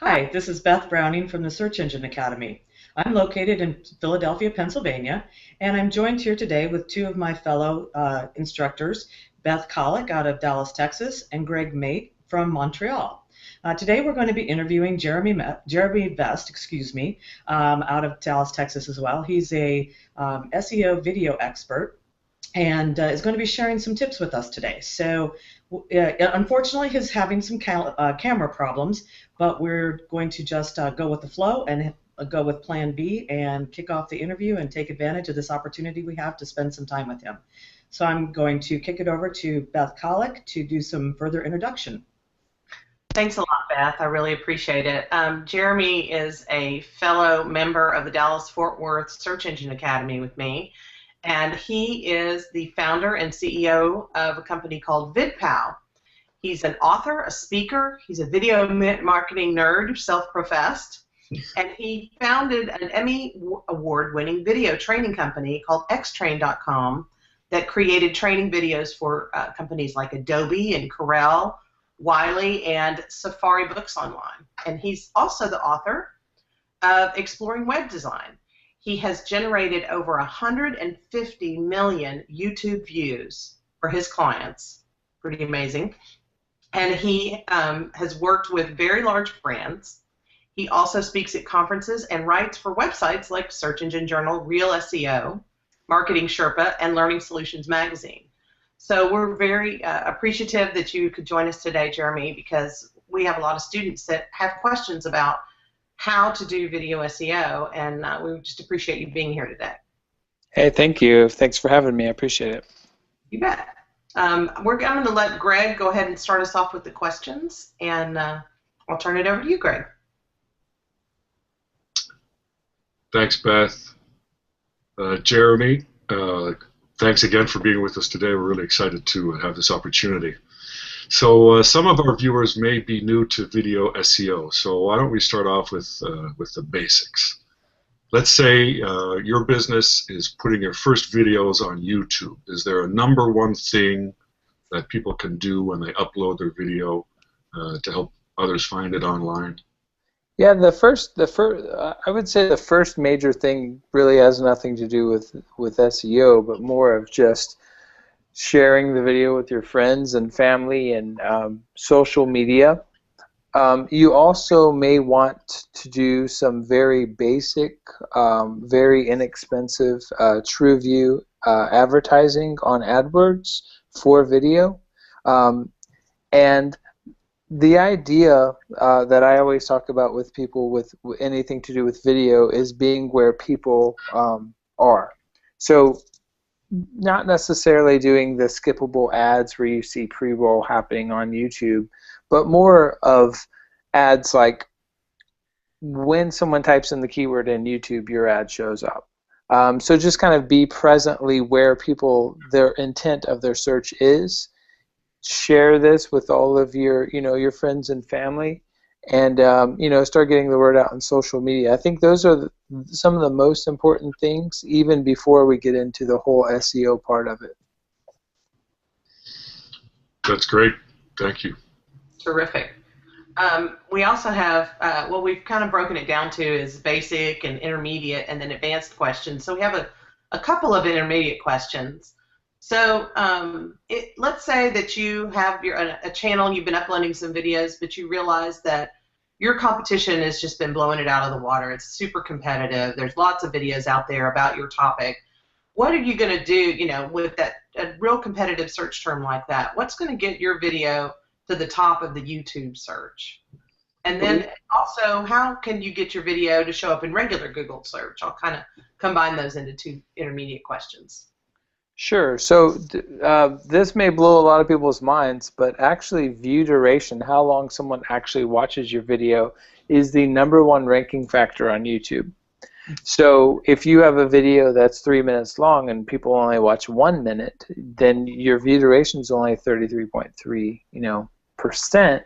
Hi, this is Beth Browning from the Search Engine Academy. I'm located in Philadelphia, Pennsylvania, and I'm joined here today with two of my fellow instructors, Beth Collick out of Dallas, Texas, and Greg Mate from Montreal. Today we're going to be interviewing Jeremy Vest, out of Dallas, Texas as well. He's a SEO video expert and is going to be sharing some tips with us today. So unfortunately, he's having some camera problems, but we're going to just go with the flow and go with plan B and kick off the interview and take advantage of this opportunity we have to spend some time with him. So I'm going to kick it over to Beth Collick to do some further introduction. Thanks a lot, Beth. I really appreciate it. Jeremy is a fellow member of the Dallas-Fort Worth Search Engine Academy with me, and he is the founder and CEO of a company called VidPow. He's an author, a speaker, he's a video marketing nerd, self-professed, and he founded an Emmy award-winning video training company called xtrain.com that created training videos for companies like Adobe and Corel, Wiley, and Safari Books Online. And he's also the author of Exploring Web Design. He has generated over 150 million YouTube views for his clients. Pretty amazing. And he has worked with very large brands. He also speaks at conferences and writes for websites like Search Engine Journal, Real SEO, Marketing Sherpa, and Learning Solutions Magazine. So we're very appreciative that you could join us today, Jeremy, because we have a lot of students that have questions about how to do video SEO, and we just appreciate you being here today. Hey, thank you. Thanks for having me. I appreciate it. You bet. I'm going to let Greg go ahead and start us off with the questions, and I'll turn it over to you, Greg. Thanks, Beth. Jeremy, thanks again for being with us today. We're really excited to have this opportunity. So some of our viewers may be new to video SEO, so why don't we start off with the basics. Let's say your business is putting your first videos on YouTube. Is there a number one thing that people can do when they upload their video to help others find it online? Yeah, I would say the first major thing really has nothing to do with SEO, but more of just sharing the video with your friends and family and social media. You also may want to do some very basic, very inexpensive TrueView advertising on AdWords for video. And the idea that I always talk about with people with anything to do with video is being where people are. So not necessarily doing the skippable ads where you see pre-roll happening on YouTube, but more of ads like when someone types in the keyword in YouTube, your ad shows up. So just kind of be presently where their intent of their search is. Share this with all of your friends and family, and start getting the word out on social media. I think those are some of the most important things, even before we get into the whole SEO part of it. That's great. Thank you. Terrific. We also have, we've kind of broken it down to is basic and intermediate and then advanced questions. So we have a couple of intermediate questions. So let's say that you have a channel and you've been uploading some videos, but you realize that your competition has just been blowing it out of the water. It's super competitive. There's lots of videos out there about your topic. What are you going to do, with a real competitive search term like that? What's going to get your video to the top of the YouTube search? And then also, how can you get your video to show up in regular Google search? I'll kind of combine those into two intermediate questions. Sure. So this may blow a lot of people's minds, but actually view duration, how long someone actually watches your video, is the #1 ranking factor on YouTube. So if you have a video that's 3 minutes long and people only watch 1 minute, then your view duration is only 33.3%,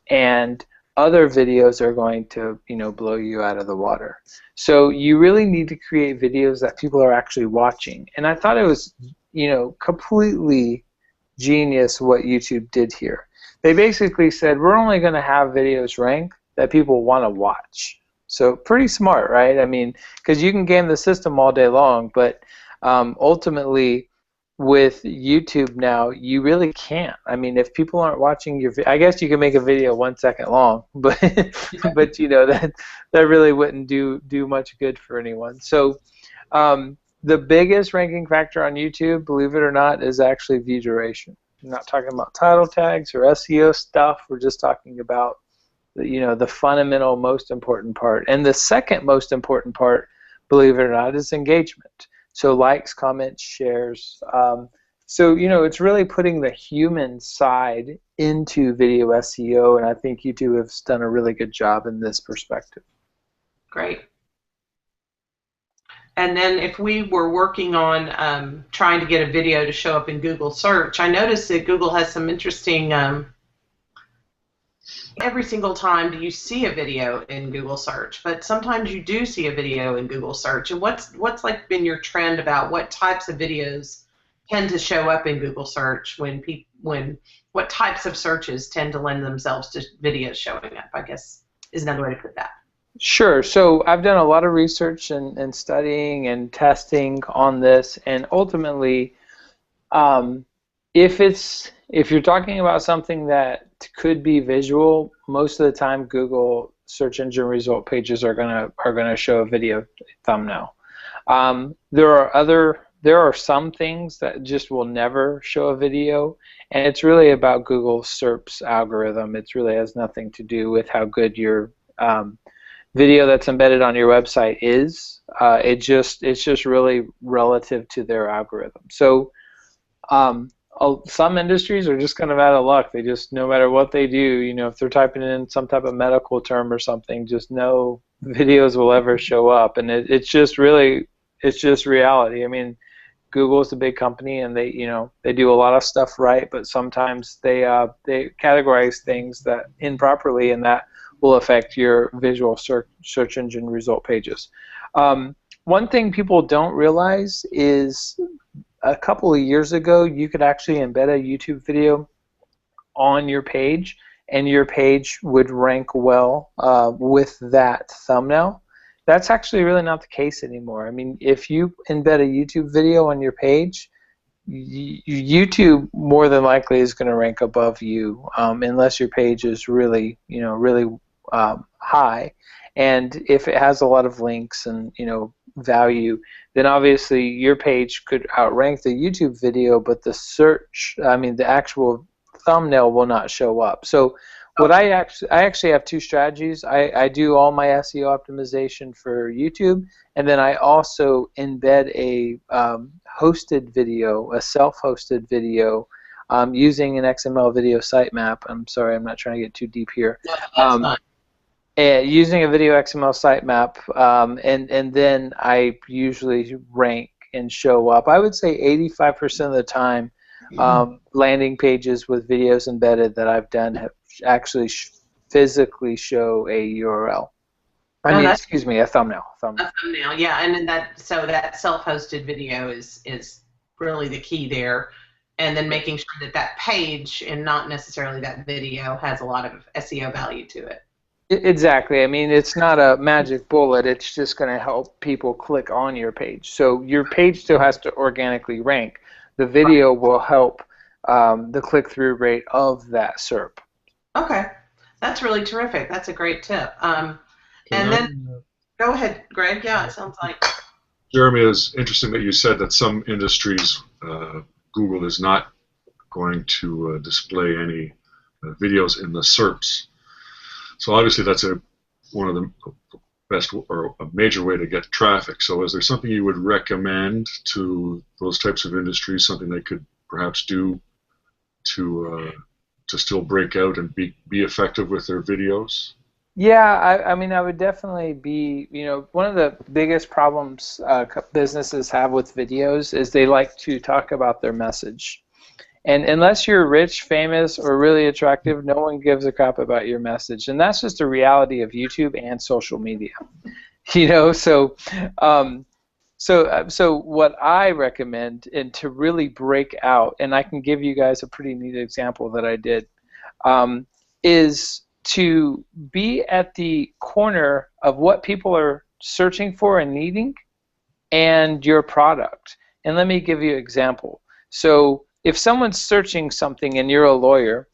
and other videos are going to blow you out of the water. So you really need to create videos that people are actually watching. And I thought it was completely genius what YouTube did here. They basically said, we're only going to have videos rank that people want to watch. So pretty smart, right? I mean, because you can game the system all day long, but ultimately with YouTube now, you really can't. I mean, if people aren't watching your I guess you can make a video 1 second long, but but you know that really wouldn't do much good for anyone. So the biggest ranking factor on YouTube, believe it or not, is actually view duration. I'm not talking about title tags or SEO stuff. We're just talking about the fundamental most important part. And the second most important part, believe it or not, is engagement. So likes, comments, shares. So it's really putting the human side into video SEO, and I think YouTube has done a really good job in this perspective. Great. And then if we were working on trying to get a video to show up in Google search, I noticed that Google has some interesting, every single time do you see a video in Google search, but sometimes you do see a video in Google search. And what's like been your trend about what types of videos tend to show up in Google search what types of searches tend to lend themselves to videos showing up, I guess is another way to put that. Sure. So I've done a lot of research and studying and testing on this, and ultimately, if you're talking about something that could be visual, most of the time Google search engine result pages are gonna show a video thumbnail. There are some things that just will never show a video, and it's really about Google SERP's algorithm. It really has nothing to do with how good your video that's embedded on your website is. It's just really relative to their algorithm. So some industries are just kind of out of luck. They just, no matter what they do, if they're typing in some type of medical term or something, just no videos will ever show up. And it's just reality. I mean, Google is a big company, and they do a lot of stuff right, but sometimes they categorize things that improperly, and that will affect your visual search engine result pages. One thing people don't realize is a couple of years ago, you could actually embed a YouTube video on your page, and your page would rank well with that thumbnail. That's actually really not the case anymore. I mean, if you embed a YouTube video on your page, YouTube more than likely is going to rank above you, unless your page is really high, and if it has a lot of links and value, then obviously your page could outrank the YouTube video, but the actual thumbnail will not show up. So what I actually have two strategies. I do all my SEO optimization for YouTube, and then I also embed a hosted video, a self-hosted video, using an XML video sitemap. I'm sorry, I'm not trying to get too deep here. Using a video XML sitemap, and then I usually rank and show up. I would say 85% of the time, landing pages with videos embedded that I've done have actually physically show a URL. A thumbnail. A thumbnail, yeah, and then that self-hosted video is really the key there, and then making sure that page and not necessarily that video has a lot of SEO value to it. Exactly. I mean, it's not a magic bullet. It's just going to help people click on your page. So your page still has to organically rank. The video will help the click-through rate of that SERP. Okay. That's really terrific. That's a great tip. And then, go ahead, Greg. Yeah, it sounds like. Jeremy, it's interesting that you said that some industries, Google is not going to display any videos in the SERPs. So obviously that's one of the best or a major way to get traffic. So is there something you would recommend to those types of industries, something they could perhaps do to still break out and be effective with their videos? Yeah, I mean, I would definitely be, one of the biggest problems businesses have with videos is they like to talk about their message. And unless you're rich, famous, or really attractive, no one gives a crap about your message. And that's just a reality of YouTube and social media. So what I recommend, and to really break out, and I can give you guys a pretty neat example that I did, is to be at the corner of what people are searching for and needing and your product. And let me give you an example. So if someone's searching something and you're a lawyer,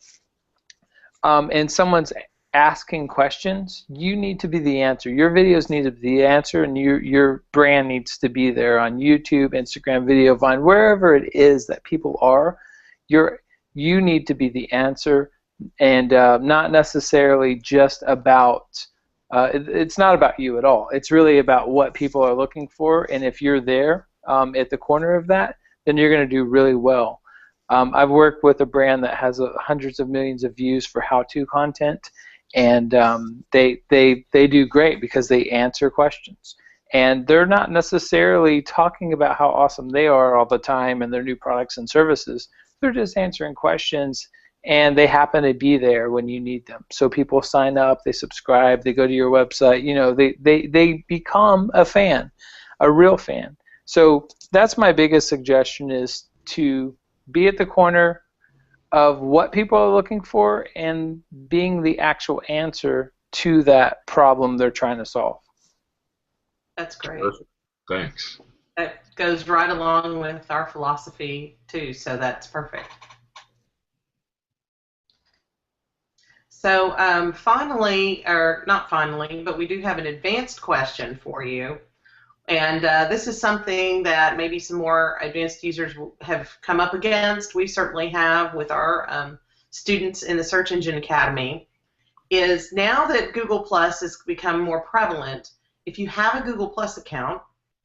and someone's asking questions, you need to be the answer. Your videos need to be the answer, and your brand needs to be there on YouTube, Instagram, Video, Vine, wherever it is that people are. You need to be the answer, and not necessarily just about. It's not about you at all. It's really about what people are looking for, and if you're there at the corner of that, then you're going to do really well. I've worked with a brand that has hundreds of millions of views for how-to content, and they do great because they answer questions. And they're not necessarily talking about how awesome they are all the time and their new products and services. They're just answering questions, and they happen to be there when you need them. So people sign up, they subscribe, they go to your website. You know, they become a fan, a real fan. So that's my biggest suggestion, is to be at the corner of what people are looking for and being the actual answer to that problem they're trying to solve. That's great. Perfect. Thanks. That goes right along with our philosophy too, so that's perfect. So finally, or not finally, but we do have an advanced question for you. And this is something that maybe some more advanced users have come up against. We certainly have with our students in the Search Engine Academy, is now that Google Plus has become more prevalent, if you have a Google Plus account,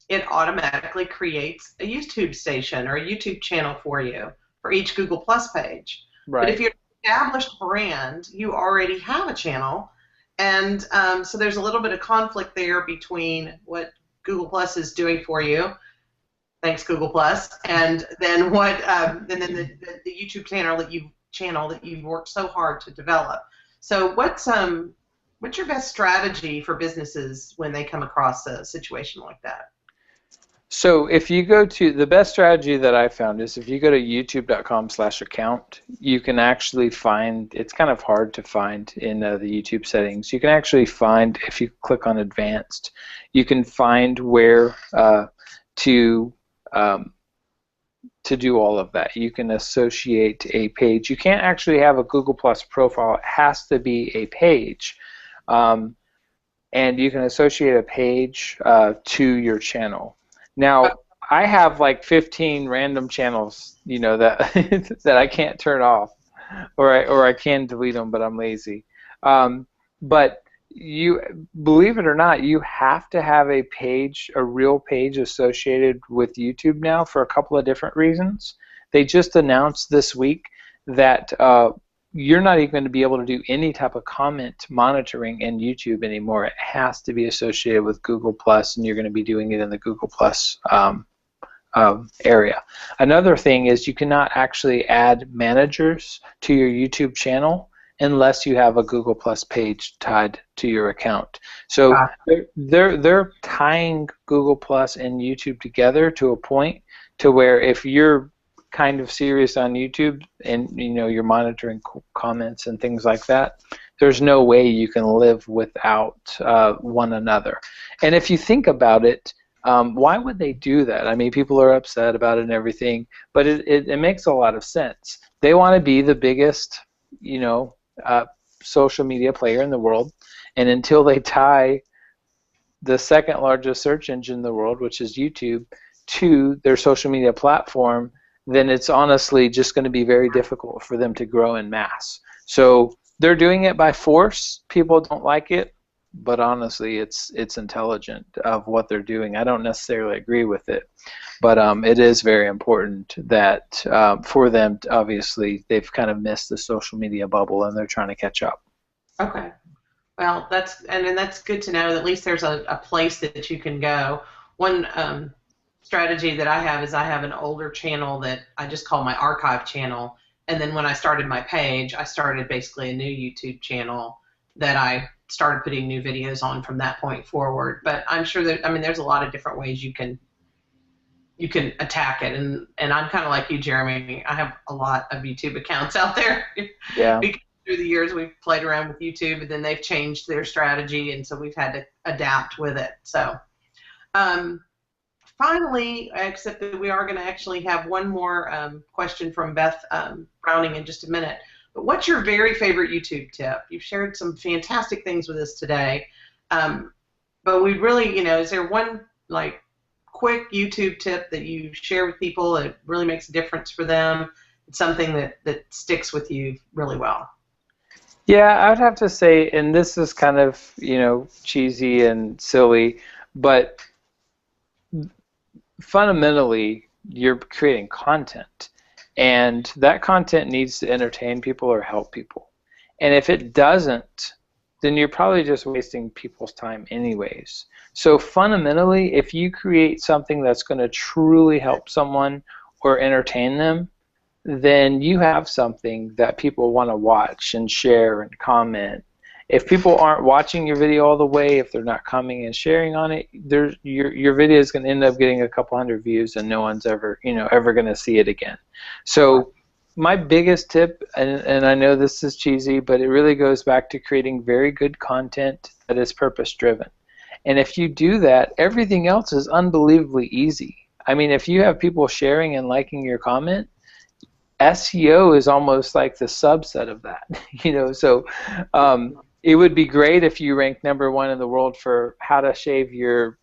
it automatically creates a YouTube station or a YouTube channel for you for each Google Plus page. Right. But if you're an established brand, you already have a channel. And so there's a little bit of conflict there between what Google Plus is doing for you, thanks Google Plus, and then what, and then the YouTube channel that you've worked so hard to develop. So what's your best strategy for businesses when they come across a situation like that? So if you go to, the best strategy that I found is if you go to youtube.com/account, you can actually find, it's kind of hard to find in the YouTube settings. You can actually find, if you click on advanced, you can find where to do all of that. You can associate a page. You can't actually have a Google Plus profile. It has to be a page. And you can associate a page to your channel. Now, I have like 15 random channels, you know, that that I can't turn off, or I can delete them, but I'm lazy. But you, believe it or not, you have to have a page, a real page associated with YouTube now for a couple of different reasons. They just announced this week that you're not even going to be able to do any type of comment monitoring in YouTube anymore. It has to be associated with Google Plus, and you're going to be doing it in the Google Plus area. Another thing is you cannot actually add managers to your YouTube channel unless you have a Google Plus page tied to your account. So they're tying Google Plus and YouTube together to a point to where if you're kind of serious on YouTube and you know you're monitoring comments and things like that, there's no way you can live without one another. And if you think about it, why would they do that? I mean, people are upset about it and everything, but it makes a lot of sense. They want to be the biggest, you know, social media player in the world, and until they tie the second largest search engine in the world, which is YouTube, to their social media platform, then it's honestly just going to be very difficult for them to grow in mass. So they're doing it by force. People don't like it, but honestly, it's intelligent of what they're doing. I don't necessarily agree with it, but it is very important that for them, obviously, they've kind of missed the social media bubble and they're trying to catch up. Okay. Well, that's good to know that at least there's a place that you can go. One strategy that I have is I have an older channel that I just call my archive channel, and then when I started my page, I started basically a new YouTube channel that I started putting new videos on from that point forward. But I'm sure that, I mean, there's a lot of different ways you can attack it, and I'm kind of like you, Jeremy. I have a lot of YouTube accounts out there. Yeah. Because through the years we've played around with YouTube, and then they've changed their strategy, and so we've had to adapt with it. So finally, except that we are going to actually have one more question from Beth Browning in just a minute. But what's your very favorite YouTube tip? You've shared some fantastic things with us today. But we really, is there one like quick YouTube tip that you share with people that really makes a difference for them? It's something that sticks with you really well. Yeah, I would have to say, and this is kind of, cheesy and silly, but fundamentally, you're creating content, and that content needs to entertain people or help people. And if it doesn't, then you're probably just wasting people's time anyways. So fundamentally, if you create something that's going to truly help someone or entertain them, then you have something that people want to watch and share and comment. If people aren't watching your video all the way, if they're not commenting and sharing on it, your video is going to end up getting a couple hundred views, and no one's ever going to see it again. So my biggest tip, and I know this is cheesy, but it really goes back to creating very good content that is purpose driven. And if you do that, everything else is unbelievably easy. I mean, if you have people sharing and liking your comment, SEO is almost like the subset of that. So it would be great if you ranked #1 in the world for how to shave your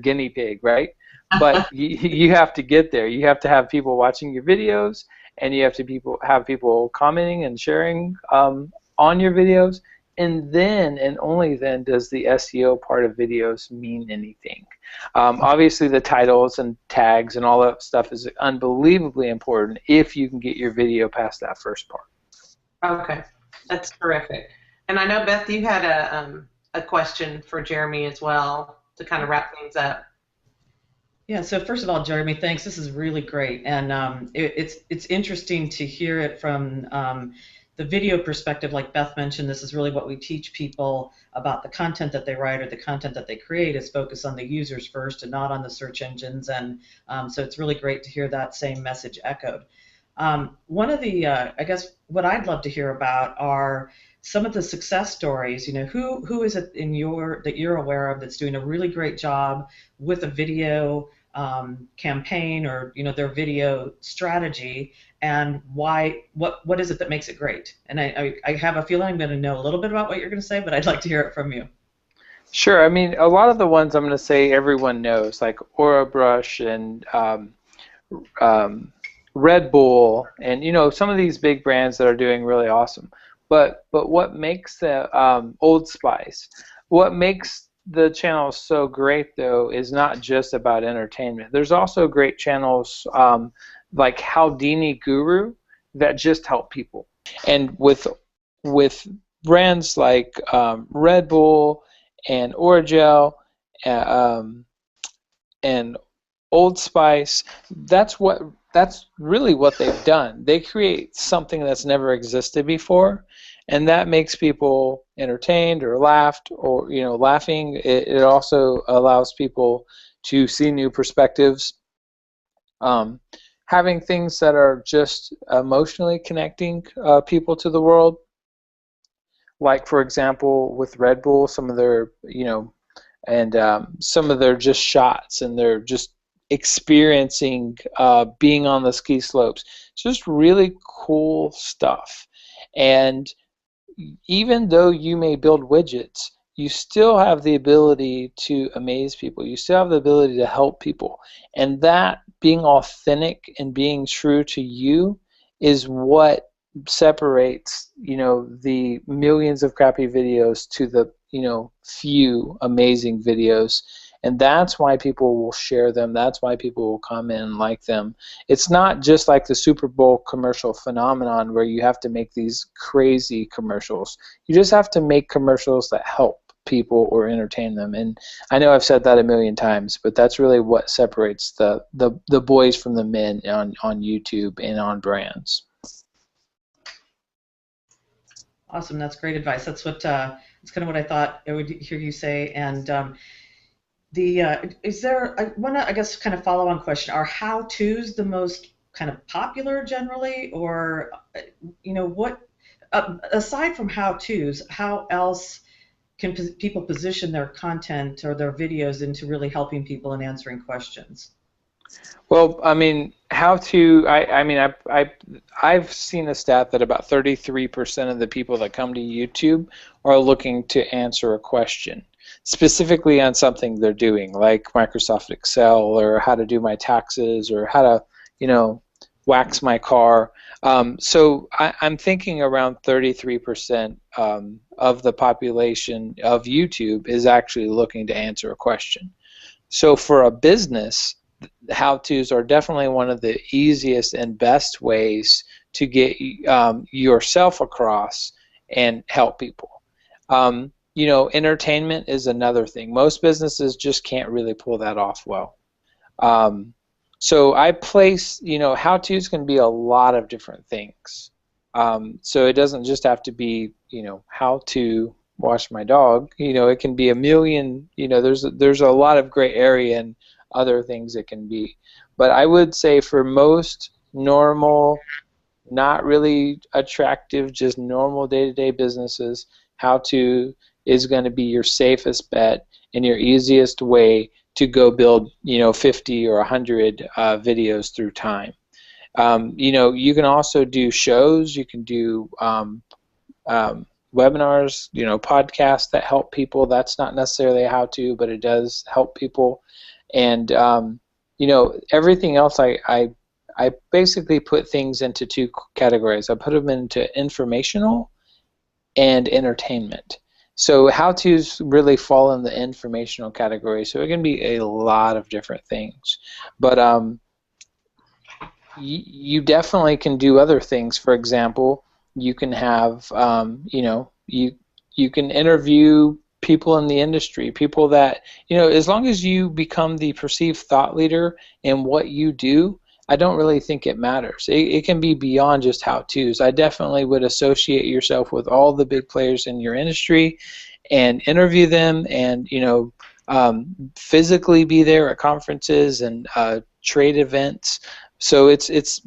guinea pig, right? But you have to get there. You have to have people watching your videos, and you have to have people commenting and sharing on your videos, and then and only then does the SEO part of videos mean anything. Obviously, the titles and tags and all that stuff is unbelievably important if you can get your video past that first part. Okay, that's terrific. And I know, Beth, you had a question for Jeremy as well to kind of wrap things up. Yeah, so first of all, Jeremy, thanks. This is really great, and it's interesting to hear it from the video perspective. Like Beth mentioned, this is really what we teach people about the content that they write or the content that they create is focus on the users first and not on the search engines, and so it's really great to hear that same message echoed. One of the, I guess, what I'd love to hear about are some of the success stories. Who is it that you're aware of that's doing a really great job with a video campaign or their video strategy, and why? What is it that makes it great? And I have a feeling I'm going to know a little bit about what you're going to say, but I'd like to hear it from you. Sure. I mean, a lot of the ones I'm going to say everyone knows, like Aura Brush and Red Bull, and some of these big brands that are doing really awesome. But what makes the Old Spice, what makes the channel so great though is not just about entertainment. There's also great channels like Haldini Guru that just help people. And with brands like Red Bull and Orajel and Old Spice, that's really what they've done. They create something that's never existed before, and that makes people entertained or laughed or laughing. It also allows people to see new perspectives. Having things that are just emotionally connecting people to the world, like for example with Red Bull, some of their some of their just shots, and they're just experiencing being on the ski slopes. It's just really cool stuff. And even though you may build widgets, you still have the ability to amaze people. You still have the ability to help people. And that being authentic and being true to you is what separates the millions of crappy videos to the few amazing videos. And that's why people will share them. That's why people will comment and like them. It's not just like the Super Bowl commercial phenomenon where you have to make these crazy commercials. You just have to make commercials that help people or entertain them. And I know I've said that a million times, but that's really what separates the boys from the men on YouTube and on brands. Awesome. That's great advice. That's kind of what I thought I would hear you say. And is there, I want to, I guess, kind of follow-on question, are how-tos the most kind of popular generally, or what, Aside from how-tos, how else can people position their content or their videos into really helping people and answering questions? Well, I mean, how to, I've seen a stat that about 33% of the people that come to YouTube are looking to answer a question, specifically on something they're doing, like Microsoft Excel or how to do my taxes or how to, you know, wax my car. I'm thinking around 33% of the population of YouTube is actually looking to answer a question. So for a business, how-tos are definitely one of the easiest and best ways to get yourself across and help people. You know, entertainment is another thing. Most businesses just can't really pull that off well. So I place, you know, how-tos can be a lot of different things. So it doesn't just have to be, you know, how to wash my dog. You know, it can be a million. You know, there's a lot of gray area and other things it can be. But I would say for most normal, not really attractive, just normal day-to-day businesses, how to is going to be your safest bet and your easiest way to go build, you know, 50 or 100 videos through time. You know, you can also do shows. You can do webinars, you know, podcasts that help people. That's not necessarily a how-to, but it does help people. And you know, everything else, I basically put things into two categories. I put them into informational and entertainment. So how-tos really fall in the informational category. So it can be a lot of different things. But you definitely can do other things. For example, you can have, you know, you can interview people in the industry, people that, you know, as long as you become the perceived thought leader in what you do, I don't really think it matters. It can be beyond just how-tos. I definitely would associate yourself with all the big players in your industry and interview them and, you know, physically be there at conferences and trade events. So it's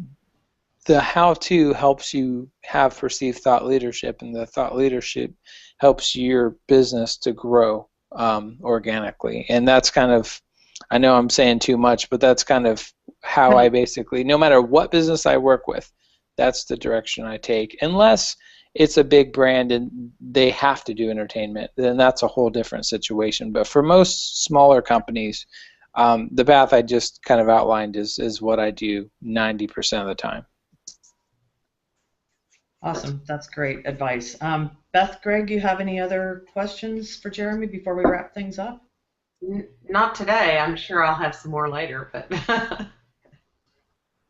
the how-to helps you have perceived thought leadership, and the thought leadership helps your business to grow organically. And that's kind of, I know I'm saying too much, but that's kind of how I basically, no matter what business I work with, that's the direction I take. Unless it's a big brand and they have to do entertainment, then that's a whole different situation. But for most smaller companies, the path I just kind of outlined is what I do 90% of the time. Awesome. That's great advice. Beth, Greg, you have any other questions for Jeremy before we wrap things up? Not today. I'm sure I'll have some more later, but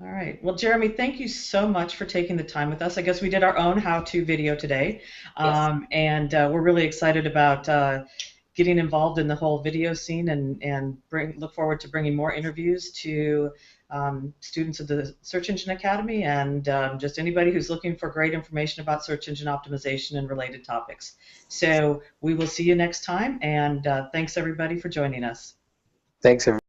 All right. Well, Jeremy, thank you so much for taking the time with us. I guess we did our own how-to video today, yes. and we're really excited about getting involved in the whole video scene and look forward to bringing more interviews to students of the Search Engine Academy and just anybody who's looking for great information about search engine optimization and related topics. So we will see you next time, and thanks everybody for joining us. Thanks, everybody.